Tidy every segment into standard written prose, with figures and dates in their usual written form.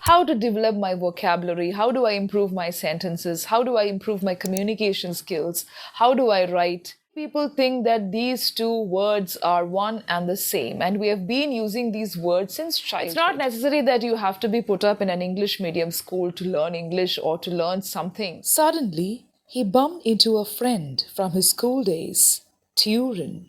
how to develop my vocabulary, how do I improve my sentences, how do I improve my communication skills, how do I write. People think that these two words are one and the same, and we have been using these words since childhood. It's not necessary that you have to be put up in an English medium school to learn English or to learn something. Suddenly, he bumped into a friend from his school days, Turin.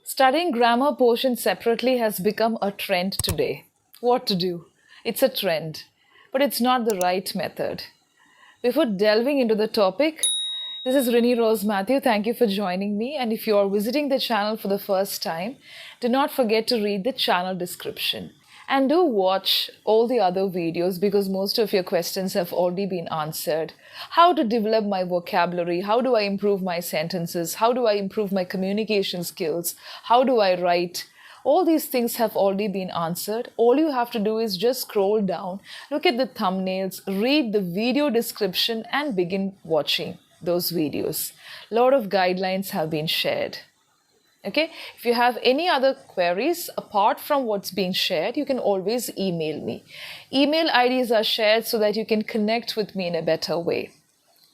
Studying grammar portions separately has become a trend today. What to do? It's a trend, but it's not the right method. Before delving into the topic, this is Rini Rose Matthew. Thank you for joining me. And if you are visiting the channel for the first time, do not forget to read the channel description. And do watch all the other videos because most of your questions have already been answered. How to develop my vocabulary, how do I improve my sentences, how do I improve my communication skills, how do I write. All these things have already been answered. All you have to do is just scroll down, look at the thumbnails, read the video description and begin watching those videos. A lot of guidelines have been shared. Okay, if you have any other queries apart from what's being shared, you can always email me. Email IDs are shared so that you can connect with me in a better way.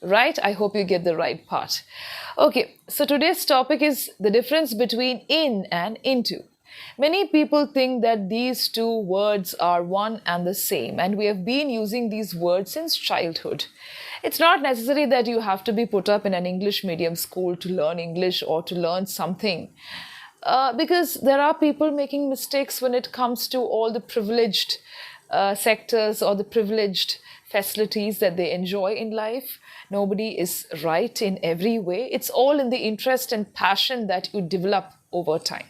Right? I hope you get the right part. Okay, so today's topic is the difference between in and into. Many people think that these two words are one and the same, and we have been using these words since childhood. It's not necessary that you have to be put up in an English medium school to learn English or to learn something. Because there are people making mistakes when it comes to all the privileged sectors or the privileged facilities that they enjoy in life. Nobody is right in every way. It's all in the interest and passion that you develop over time.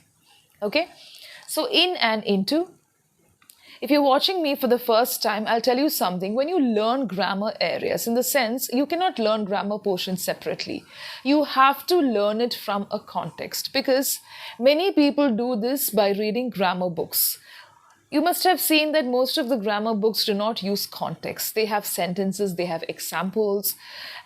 Okay, so in and into. If you're watching me for the first time, I'll tell you something. When you learn grammar areas, in the sense, you cannot learn grammar portions separately. You have to learn it from a context because many people do this by reading grammar books. You must have seen that most of the grammar books do not use context. They have sentences, they have examples,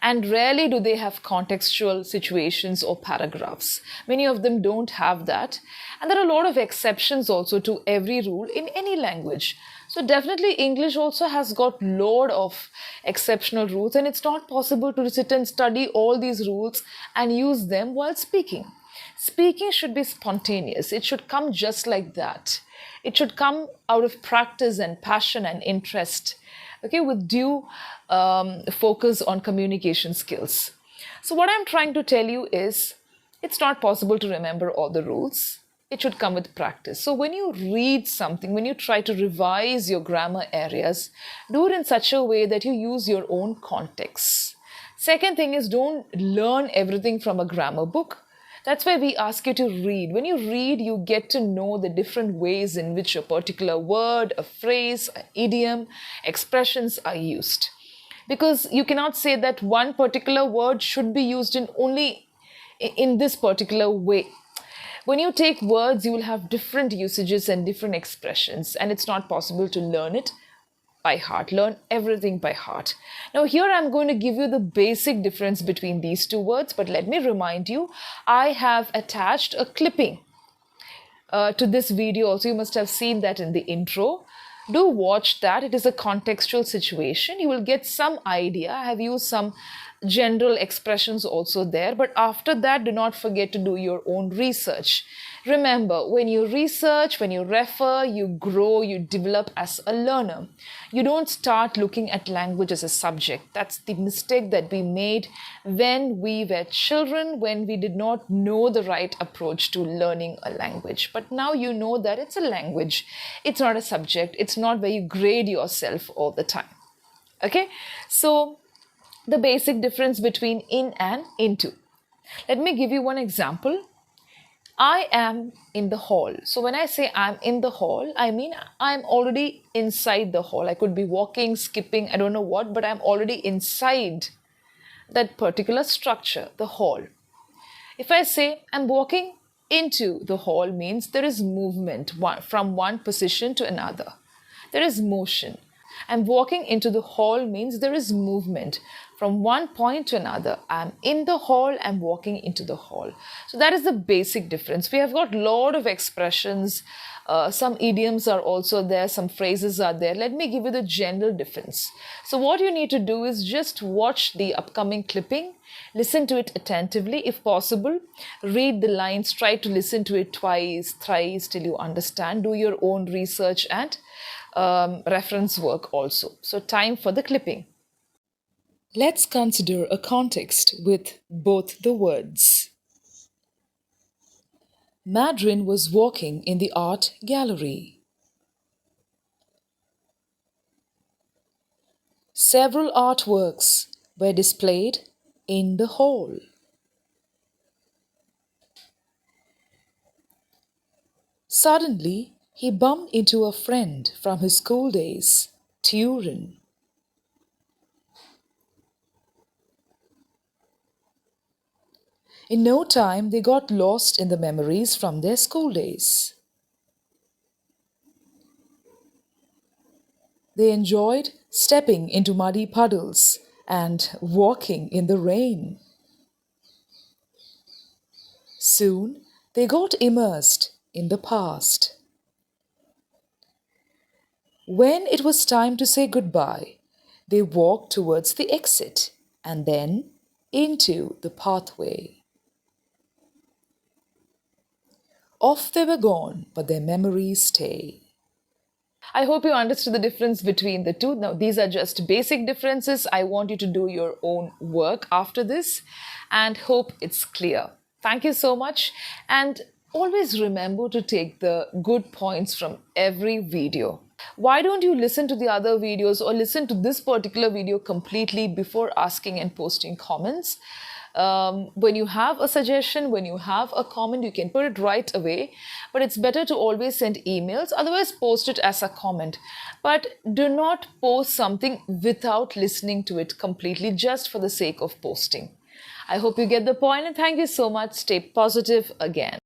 and rarely do they have contextual situations or paragraphs. Many of them don't have that. And there are a lot of exceptions also to every rule in any language. So definitely English also has got a lot of exceptional rules, and it's not possible to sit and study all these rules and use them while speaking. Speaking should be spontaneous. It should come just like that. It should come out of practice and passion and interest, okay, with due focus on communication skills. So what I'm trying to tell you is it's not possible to remember all the rules. It should come with practice. So when you read something, when you try to revise your grammar areas, do it in such a way that you use your own context. Second thing is don't learn everything from a grammar book. That's why we ask you to read. When you read, you get to know the different ways in which a particular word, a phrase, an idiom, expressions are used. Because you cannot say that one particular word should be used in only in this particular way. When you take words, you will have different usages and different expressions, and it's not possible to learn it by heart. Learn everything by heart. Now here I'm going to give you the basic difference between these two words, but let me remind you, I have attached a clipping to this video also. You must have seen that in the intro. Do watch that. It is a contextual situation. You will get some idea. I have used some general expressions also there, but after that, do not forget to do your own research. Remember, when you research, when you refer, you grow, you develop as a learner. You don't start looking at language as a subject. That's the mistake that we made when we were children, when we did not know the right approach to learning a language. But now you know that it's a language. It's not a subject. It's not where you grade yourself all the time. Okay? So, the basic difference between in and into. Let me give you one example. I am in the hall. So when I say I'm in the hall, I mean I'm already inside the hall. I could be walking, skipping, I don't know what, but I'm already inside that particular structure, the hall. If I say I'm walking into the hall, means there is movement from one position to another. There is motion. I'm walking into the hall means there is movement from one point to another. I'm in the hall, I'm walking into the hall. So that is the basic difference. We have got a lot of expressions. Some idioms are also there, some phrases are there. Let me give you the general difference. So what you need to do is just watch the upcoming clipping, listen to it attentively if possible, read the lines, try to listen to it twice, thrice till you understand. Do your own research and reference work also. So time for the clipping. Let's consider a context with both the words. Madrin was walking in the art gallery. Several artworks were displayed in the hall. Suddenly, he bumped into a friend from his school days, Turin. In no time, they got lost in the memories from their school days. They enjoyed stepping into muddy puddles and walking in the rain. Soon, they got immersed in the past. When it was time to say goodbye, they walked towards the exit and then into the pathway. Off they were gone, but their memories stay. I hope you understood the difference between the two. Now, these are just basic differences. I want you to do your own work after this and hope it's clear. Thank you so much. And always remember to take the good points from every video. Why don't you listen to the other videos or listen to this particular video completely before asking and posting comments? When you have a suggestion, when you have a comment, you can put it right away. But it's better to always send emails, otherwise post it as a comment. But do not post something without listening to it completely just for the sake of posting. I hope you get the point and thank you so much. Stay positive again.